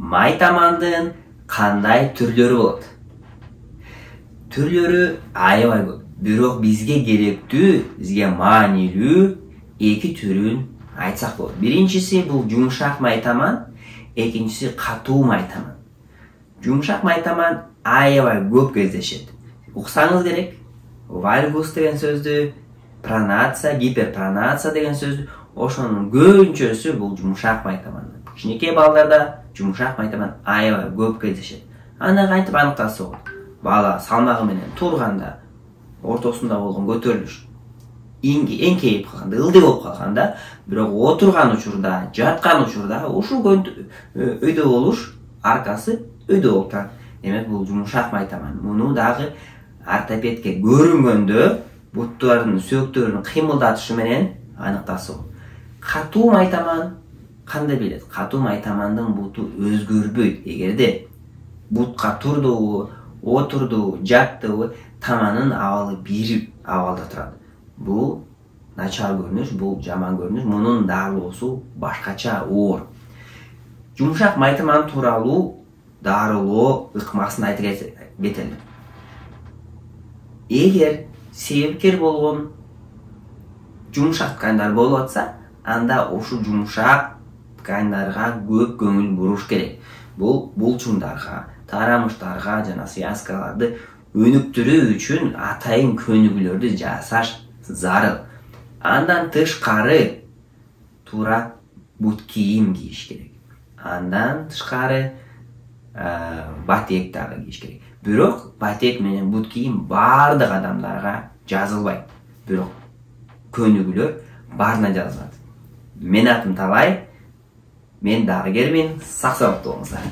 Майтамандын кандай түрлөрү болот? Түрлөрү аябай көп. Бирок бизге керектүү, бизге маанилүү эки түрүн айтсак болот. Биринчиси бул жумшак майтаман, экинчиси катуу майтаман. Жумшак майтаман аябай көп кездешет. Уксаңыз керек, вальгус деген сөздү, пронация, гиперпронация деген сөздү, ошонун көбүнчөсү бул жумшак майтаман. Кичинекей балдарда жумшак майтаман аябай көп кездешет. Аны кантип аныктаса болот? Бала салмагы менен турганда, ортосунда болгон көтөрүлүш эңкейип калганда, ылдый болуп калганда, бирок отурган учурда, жаткан учурда ушул өйдө болуш аркасы өйдө болуп турат. Демек бул жумшак майтаман. Муну дагы ортопедке көрүнгөндө буттардын сөөктөрүн кыймылдатышы менен аныктаса болот. Катуу майтаман кандай билет? Катуу майтамандын буту өзгөрбөйт. Эгерде бутка турдубу, отурду, жаттыбы, таманын абалы бир абалда турат. Бул начар көрүнүш, бул жаман көрүнүш. Мунун дарылоосу башкача оор. Жумшак майтаман тууралуу дарылоо ыкмасын айтып кетели. Эгер себепкер болгон жумшак ткандар болуп атса, анда ошол жумшак ткандарга көп көңүл буруш керек. Бул булчуңдарга, тарамыштарга жана связкаларды өнүктүрүү үчүн атайын көнүгүүлөрдү жасаш зарыл. Андан тышкары туура бут кийим кийиш керек. Андан тышкары батек дагы кийиш керек. Бирок батек менен бут кийим бардык адамдарга жазылбайт. Бирок көнүгүүлөр баарына жазылат. Мен атым Талай, мен дарыгермин, сак саламатта болуңуздар.